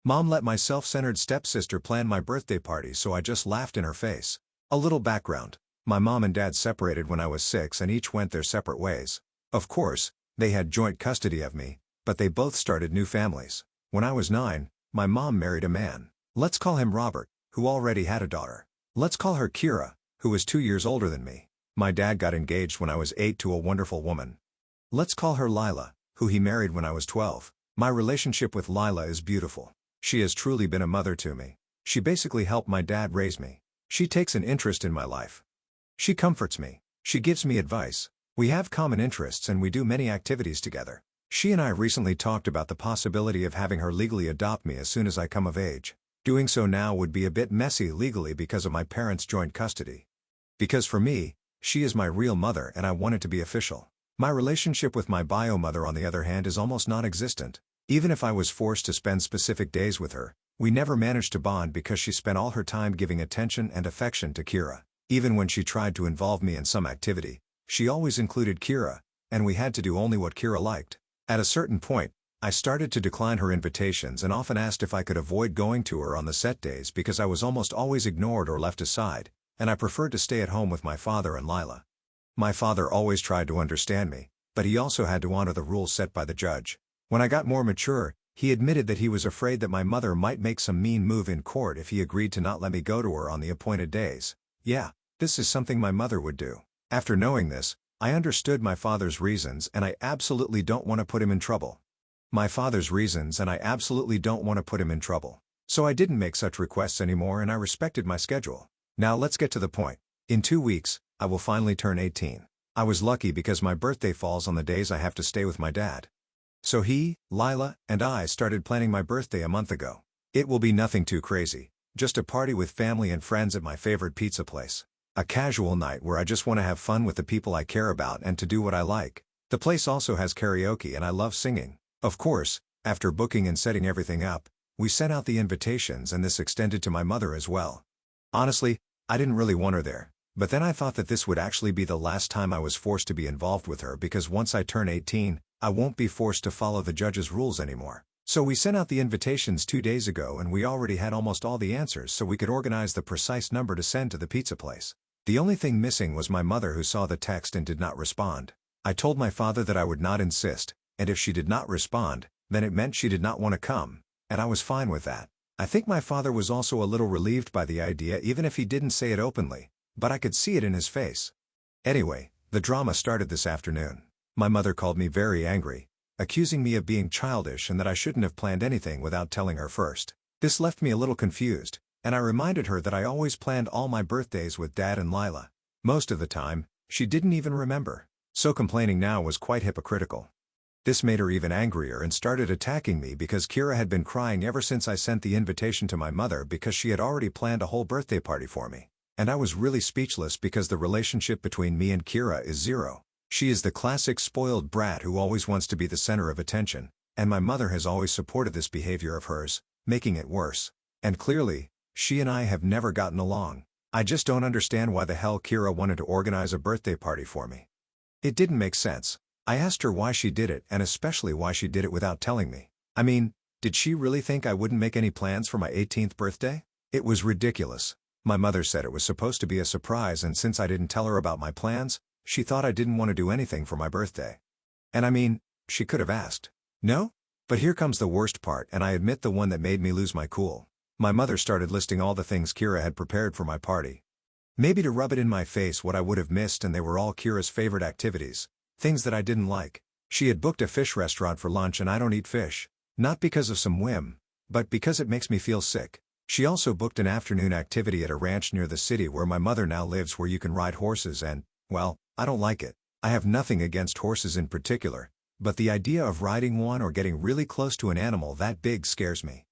Mom let my self-centered stepsister plan my birthday party, so I just laughed in her face. A little background. My mom and dad separated when I was 6 and each went their separate ways. Of course, they had joint custody of me, but they both started new families. When I was 9, my mom married a man. Let's call him Robert, who already had a daughter. Let's call her Kira, who was 2 years older than me. My dad got engaged when I was 8 to a wonderful woman. Let's call her Lila, who he married when I was 12. My relationship with Lila is beautiful. She has truly been a mother to me. She basically helped my dad raise me. She takes an interest in my life. She comforts me. She gives me advice. We have common interests and we do many activities together. She and I recently talked about the possibility of having her legally adopt me as soon as I come of age. Doing so now would be a bit messy legally because of my parents' joint custody. Because for me, she is my real mother and I want it to be official. My relationship with my bio mother, on the other hand, is almost non-existent. Even if I was forced to spend specific days with her, we never managed to bond because she spent all her time giving attention and affection to Kira. Even when she tried to involve me in some activity, she always included Kira, and we had to do only what Kira liked. At a certain point, I started to decline her invitations and often asked if I could avoid going to her on the set days because I was almost always ignored or left aside, and I preferred to stay at home with my father and Lila. My father always tried to understand me, but he also had to honor the rules set by the judge. When I got more mature, he admitted that he was afraid that my mother might make some mean move in court if he agreed to not let me go to her on the appointed days. Yeah, this is something my mother would do. After knowing this, I understood my father's reasons and I absolutely don't want to put him in trouble. So I didn't make such requests anymore and I respected my schedule. Now let's get to the point. In 2 weeks, I will finally turn 18. I was lucky because my birthday falls on the days I have to stay with my dad. So he, Lila, and I started planning my birthday a month ago. It will be nothing too crazy, just a party with family and friends at my favorite pizza place. A casual night where I just want to have fun with the people I care about and to do what I like. The place also has karaoke and I love singing. Of course, after booking and setting everything up, we sent out the invitations and this extended to my mother as well. Honestly, I didn't really want her there, but then I thought that this would actually be the last time I was forced to be involved with her because once I turn 18, I won't be forced to follow the judge's rules anymore. So we sent out the invitations 2 days ago and we already had almost all the answers so we could organize the precise number to send to the pizza place. The only thing missing was my mother, who saw the text and did not respond. I told my father that I would not insist, and if she did not respond, then it meant she did not want to come, and I was fine with that. I think my father was also a little relieved by the idea even if he didn't say it openly, but I could see it in his face. Anyway, the drama started this afternoon. My mother called me very angry, accusing me of being childish and that I shouldn't have planned anything without telling her first. This left me a little confused, and I reminded her that I always planned all my birthdays with Dad and Lila. Most of the time, she didn't even remember. So complaining now was quite hypocritical. This made her even angrier and started attacking me because Kira had been crying ever since I sent the invitation to my mother because she had already planned a whole birthday party for me. And I was really speechless because the relationship between me and Kira is zero. She is the classic spoiled brat who always wants to be the center of attention, and my mother has always supported this behavior of hers, making it worse. And clearly, she and I have never gotten along. I just don't understand why the hell Kira wanted to organize a birthday party for me. It didn't make sense. I asked her why she did it and especially why she did it without telling me. I mean, did she really think I wouldn't make any plans for my 18th birthday? It was ridiculous. My mother said it was supposed to be a surprise and since I didn't tell her about my plans, she thought I didn't want to do anything for my birthday. And I mean, she could have asked. No? But here comes the worst part, and I admit the one that made me lose my cool. My mother started listing all the things Kira had prepared for my party. Maybe to rub it in my face what I would have missed, and they were all Kira's favorite activities. Things that I didn't like. She had booked a fish restaurant for lunch and I don't eat fish. Not because of some whim, but because it makes me feel sick. She also booked an afternoon activity at a ranch near the city where my mother now lives where you can ride horses and, well, I don't like it. I have nothing against horses in particular, but the idea of riding one or getting really close to an animal that big scares me.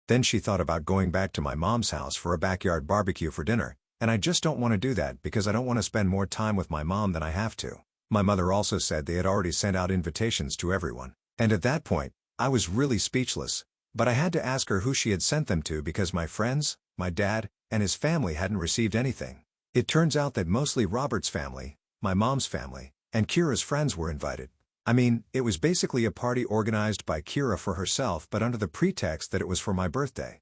Then she thought about going back to my mom's house for a backyard barbecue for dinner, and I just don't want to do that because I don't want to spend more time with my mom than I have to. My mother also said they had already sent out invitations to everyone, and at that point, I was really speechless, but I had to ask her who she had sent them to because my friends, my dad, and his family hadn't received anything. It turns out that mostly Robert's family, my mom's family, and Kira's friends were invited. I mean, it was basically a party organized by Kira for herself but under the pretext that it was for my birthday.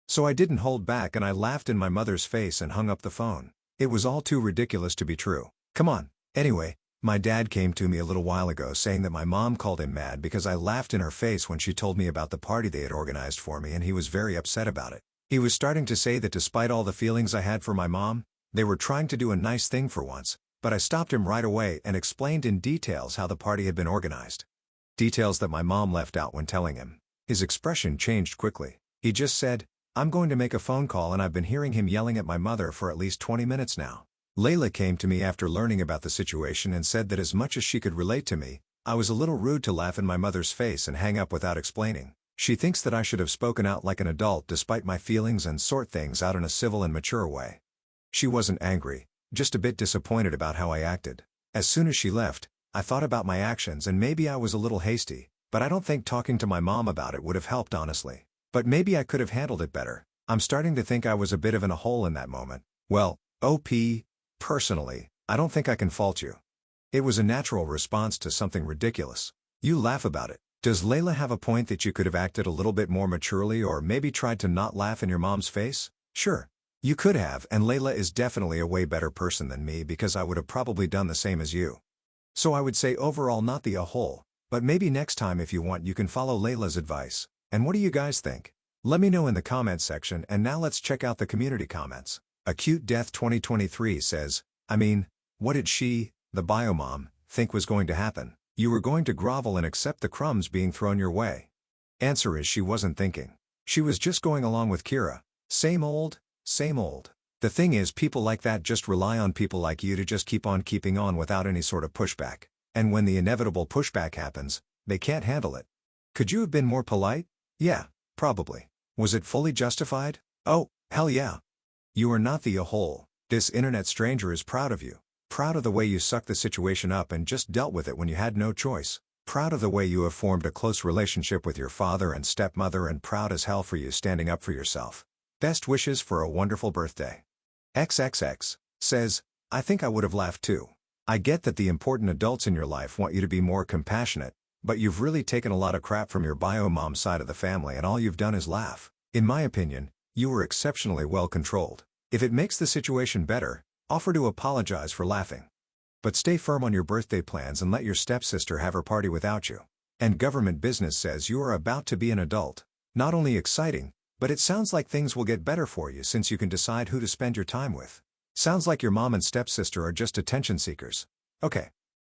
So I didn't hold back and I laughed in my mother's face and hung up the phone. It was all too ridiculous to be true. Come on. Anyway, my dad came to me a little while ago saying that my mom called him mad because I laughed in her face when she told me about the party they had organized for me, and he was very upset about it. He was starting to say that despite all the feelings I had for my mom, they were trying to do a nice thing for once, but I stopped him right away and explained in details how the party had been organized. Details that my mom left out when telling him. His expression changed quickly. He just said, "I'm going to make a phone call," and I've been hearing him yelling at my mother for at least 20 minutes now. Layla came to me after learning about the situation and said that as much as she could relate to me, I was a little rude to laugh in my mother's face and hang up without explaining. She thinks that I should have spoken out like an adult despite my feelings and sort things out in a civil and mature way. She wasn't angry, just a bit disappointed about how I acted. As soon as she left, I thought about my actions and maybe I was a little hasty, but I don't think talking to my mom about it would have helped honestly. But maybe I could have handled it better. I'm starting to think I was a bit of in a hole in that moment. Well, personally, I don't think I can fault you. It was a natural response to something ridiculous. You laugh about it. Does Layla have a point that you could have acted a little bit more maturely or maybe tried to not laugh in your mom's face? Sure. You could have, and Layla is definitely a way better person than me because I would have probably done the same as you. So I would say overall not the a hole, but maybe next time if you want you can follow Layla's advice. And what do you guys think? Let me know in the comments section, and now let's check out the community comments. Acute Death 2023 says, I mean, what did she, the biomom, think was going to happen? You were going to grovel and accept the crumbs being thrown your way. Answer is she wasn't thinking. She was just going along with Kira. Same old, same old. The thing is, people like that just rely on people like you to just keep on keeping on without any sort of pushback. And when the inevitable pushback happens, they can't handle it. Could you have been more polite? Yeah, probably. Was it fully justified? Oh, hell yeah. You are not the a-hole. This internet stranger is proud of you. Proud of the way you sucked the situation up and just dealt with it when you had no choice. Proud of the way you have formed a close relationship with your father and stepmother, and proud as hell for you standing up for yourself. Best wishes for a wonderful birthday. XXX says, I think I would have laughed too. I get that the important adults in your life want you to be more compassionate, but you've really taken a lot of crap from your bio-mom side of the family and all you've done is laugh. In my opinion, you were exceptionally well controlled. If it makes the situation better, offer to apologize for laughing. But stay firm on your birthday plans and let your stepsister have her party without you. And Government Business says you are about to be an adult. Not only exciting, but it sounds like things will get better for you since you can decide who to spend your time with. Sounds like your mom and stepsister are just attention seekers. Okay.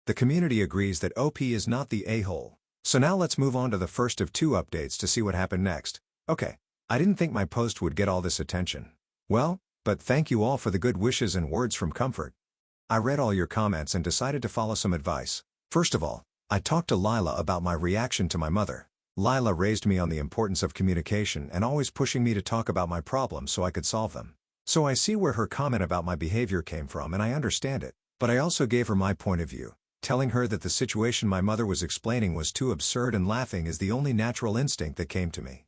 The community agrees that OP is not the a-hole. So now let's move on to the first of two updates to see what happened next. Okay. I didn't think my post would get all this attention. Well, but thank you all for the good wishes and words from comfort. I read all your comments and decided to follow some advice. First of all, I talked to Lila about my reaction to my mother. Lila raised me on the importance of communication and always pushing me to talk about my problems so I could solve them. So I see where her comment about my behavior came from and I understand it. But I also gave her my point of view, telling her that the situation my mother was explaining was too absurd and laughing is the only natural instinct that came to me.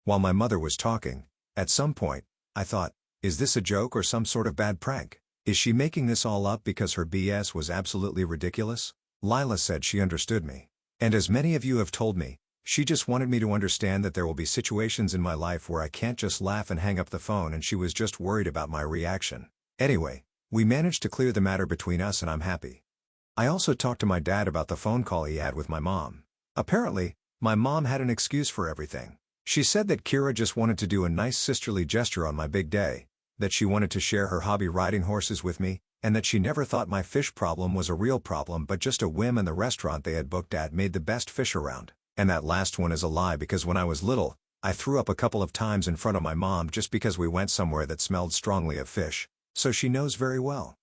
While my mother was talking, at some point, I thought, is this a joke or some sort of bad prank? Is she making this all up because her BS was absolutely ridiculous? Lila said she understood me. And as many of you have told me, she just wanted me to understand that there will be situations in my life where I can't just laugh and hang up the phone, and she was just worried about my reaction. Anyway, we managed to clear the matter between us and I'm happy. I also talked to my dad about the phone call he had with my mom. Apparently, my mom had an excuse for everything. She said that Kira just wanted to do a nice sisterly gesture on my big day, that she wanted to share her hobby riding horses with me, and that she never thought my fish problem was a real problem but just a whim, and the restaurant they had booked at made the best fish around. And that last one is a lie because when I was little, I threw up a couple of times in front of my mom just because we went somewhere that smelled strongly of fish, so she knows very well.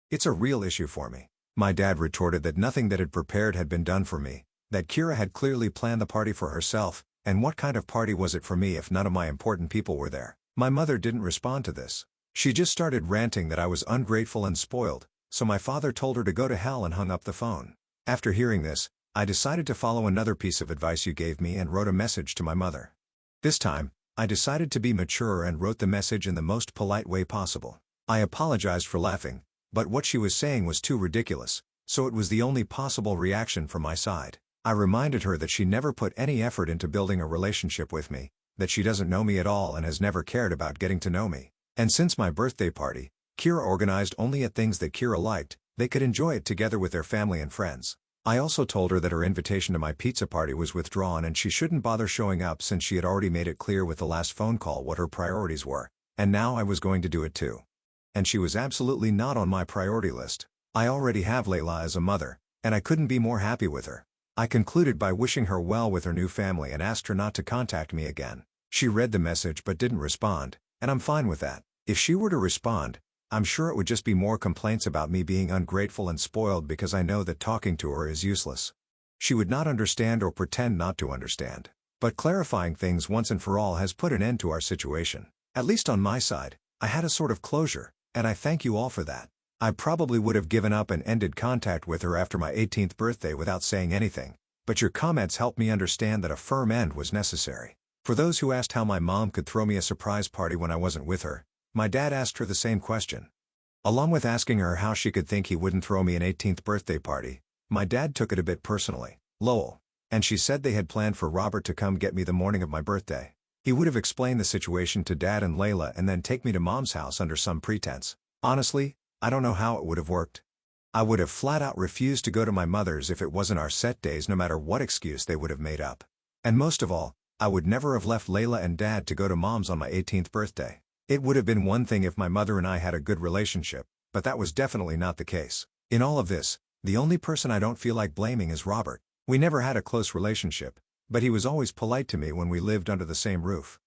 It's a real issue for me. My dad retorted that nothing that had prepared had been done for me, that Kira had clearly planned the party for herself, and what kind of party was it for me if none of my important people were there? My mother didn't respond to this. She just started ranting that I was ungrateful and spoiled, so my father told her to go to hell and hung up the phone. After hearing this, I decided to follow another piece of advice you gave me and wrote a message to my mother. This time, I decided to be mature and wrote the message in the most polite way possible. I apologized for laughing, but what she was saying was too ridiculous, so it was the only possible reaction from my side. I reminded her that she never put any effort into building a relationship with me, that she doesn't know me at all and has never cared about getting to know me. And since my birthday party, Kira organized only at things that Kira liked, they could enjoy it together with their family and friends. I also told her that her invitation to my pizza party was withdrawn and she shouldn't bother showing up since she had already made it clear with the last phone call what her priorities were, and now I was going to do it too. And she was absolutely not on my priority list. I already have Layla as a mother, and I couldn't be more happy with her. I concluded by wishing her well with her new family and asked her not to contact me again. She read the message but didn't respond, and I'm fine with that. If she were to respond, I'm sure it would just be more complaints about me being ungrateful and spoiled because I know that talking to her is useless. She would not understand or pretend not to understand. But clarifying things once and for all has put an end to our situation. At least on my side, I had a sort of closure, and I thank you all for that. I probably would have given up and ended contact with her after my 18th birthday without saying anything, but your comments helped me understand that a firm end was necessary. For those who asked how my mom could throw me a surprise party when I wasn't with her, my dad asked her the same question. Along with asking her how she could think he wouldn't throw me an 18th birthday party, my dad took it a bit personally. Lol. And she said they had planned for Robert to come get me the morning of my birthday. He would have explained the situation to Dad and Layla and then take me to Mom's house under some pretense. Honestly, I don't know how it would have worked. I would have flat out refused to go to my mother's if it wasn't our set days no matter what excuse they would have made up. And most of all, I would never have left Layla and Dad to go to Mom's on my 18th birthday. It would have been one thing if my mother and I had a good relationship, but that was definitely not the case. In all of this, the only person I don't feel like blaming is Robert. We never had a close relationship, but he was always polite to me when we lived under the same roof.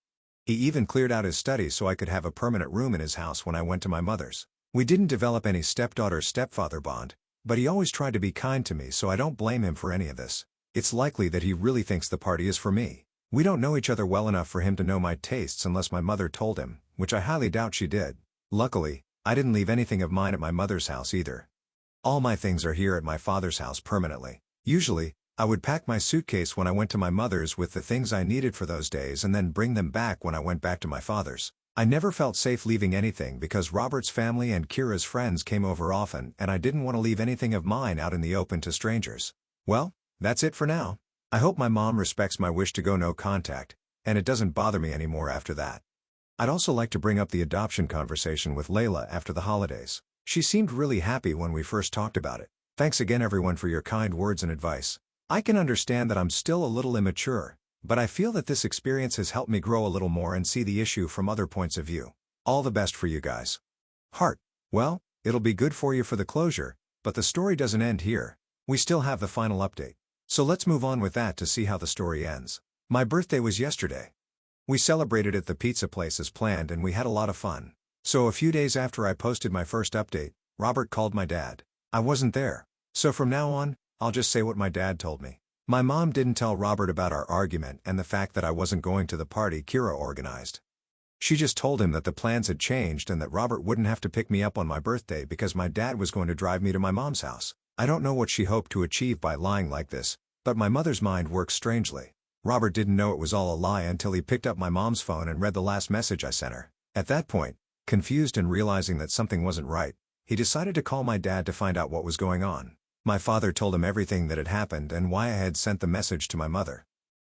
He even cleared out his study so I could have a permanent room in his house when I went to my mother's. We didn't develop any stepdaughter-stepfather bond, but he always tried to be kind to me, so I don't blame him for any of this. It's likely that he really thinks the party is for me. We don't know each other well enough for him to know my tastes unless my mother told him, which I highly doubt she did. Luckily, I didn't leave anything of mine at my mother's house either. All my things are here at my father's house permanently. Usually, I would pack my suitcase when I went to my mother's with the things I needed for those days and then bring them back when I went back to my father's. I never felt safe leaving anything because Robert's family and Kira's friends came over often and I didn't want to leave anything of mine out in the open to strangers. Well, that's it for now. I hope my mom respects my wish to go no contact, and it doesn't bother me anymore after that. I'd also like to bring up the adoption conversation with Layla after the holidays. She seemed really happy when we first talked about it. Thanks again everyone for your kind words and advice. I can understand that I'm still a little immature, but I feel that this experience has helped me grow a little more and see the issue from other points of view. All the best for you guys. Heart. Well, it'll be good for you for the closure, but the story doesn't end here. We still have the final update. So let's move on with that to see how the story ends. My birthday was yesterday. We celebrated at the pizza place as planned and we had a lot of fun. So a few days after I posted my first update, Robert called my dad. I wasn't there. So from now on, I'll just say what my dad told me. My mom didn't tell Robert about our argument and the fact that I wasn't going to the party Kira organized. She just told him that the plans had changed and that Robert wouldn't have to pick me up on my birthday because my dad was going to drive me to my mom's house. I don't know what she hoped to achieve by lying like this, but my mother's mind works strangely. Robert didn't know it was all a lie until he picked up my mom's phone and read the last message I sent her. At that point, confused and realizing that something wasn't right, he decided to call my dad to find out what was going on. My father told him everything that had happened and why I had sent the message to my mother.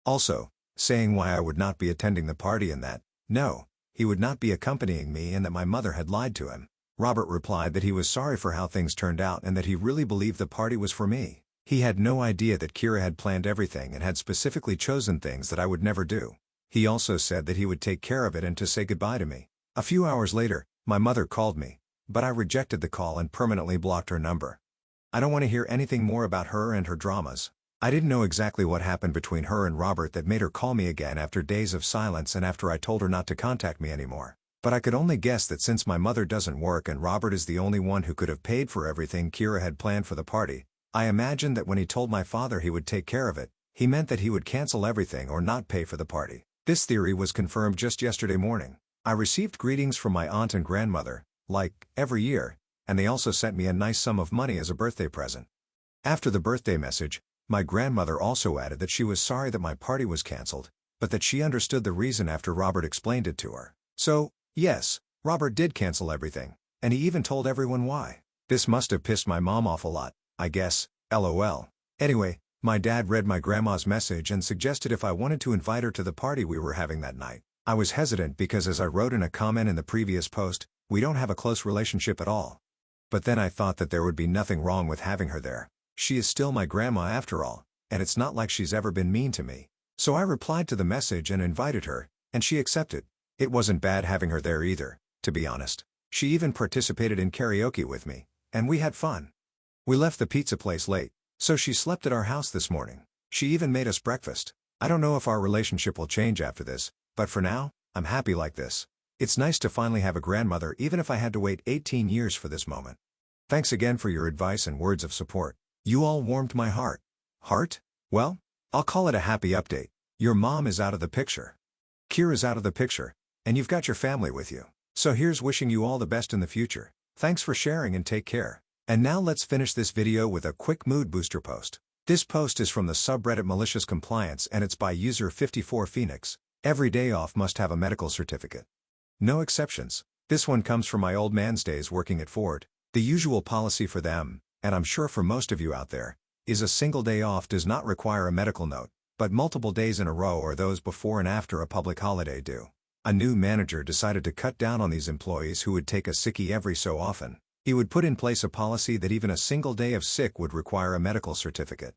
Also, saying why I would not be attending the party and that, no, he would not be accompanying me and that my mother had lied to him. Robert replied that he was sorry for how things turned out and that he really believed the party was for me. He had no idea that Kira had planned everything and had specifically chosen things that I would never do. He also said that he would take care of it and to say goodbye to me. A few hours later, my mother called me, but I rejected the call and permanently blocked her number. I don't want to hear anything more about her and her dramas. I didn't know exactly what happened between her and Robert that made her call me again after days of silence and after I told her not to contact me anymore. But I could only guess that since my mother doesn't work and Robert is the only one who could have paid for everything Kira had planned for the party, I imagined that when he told my father he would take care of it, he meant that he would cancel everything or not pay for the party. This theory was confirmed just yesterday morning. I received greetings from my aunt and grandmother, like every year, and they also sent me a nice sum of money as a birthday present. After the birthday message, my grandmother also added that she was sorry that my party was canceled, but that she understood the reason after Robert explained it to her. So, yes, Robert did cancel everything, and he even told everyone why. This must have pissed my mom off a lot. I guess, lol. Anyway, my dad read my grandma's message and suggested if I wanted to invite her to the party we were having that night. I was hesitant because, as I wrote in a comment in the previous post, we don't have a close relationship at all. But then I thought that there would be nothing wrong with having her there. She is still my grandma after all, and it's not like she's ever been mean to me. So I replied to the message and invited her, and she accepted. It wasn't bad having her there either, to be honest. She even participated in karaoke with me, and we had fun. We left the pizza place late, so she slept at our house this morning. She even made us breakfast. I don't know if our relationship will change after this, but for now, I'm happy like this. It's nice to finally have a grandmother even if I had to wait 18 years for this moment. Thanks again for your advice and words of support. You all warmed my heart. Heart? Well, I'll call it a happy update. Your mom is out of the picture. Kira's out of the picture, and you've got your family with you. So here's wishing you all the best in the future. Thanks for sharing and take care. And now let's finish this video with a quick mood booster post. This post is from the subreddit Malicious Compliance and it's by user 54Phoenix. Every day off must have a medical certificate. No exceptions. This one comes from my old man's days working at Ford. The usual policy for them, and I'm sure for most of you out there, is a single day off does not require a medical note, but multiple days in a row or those before and after a public holiday do. A new manager decided to cut down on these employees who would take a sickie every so often. He would put in place a policy that even a single day of sick would require a medical certificate.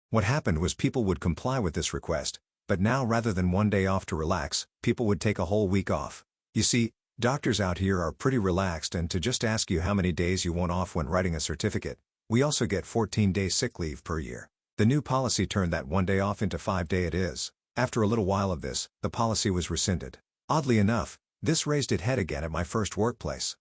What happened was people would comply with this request, but now rather than one day off to relax, people would take a whole week off. You see, doctors out here are pretty relaxed, and to just ask you how many days you want off when writing a certificate, we also get 14 days sick leave per year. The new policy turned that one day off into 5 day it is. After a little while of this, the policy was rescinded. Oddly enough, this raised its head again at my first workplace.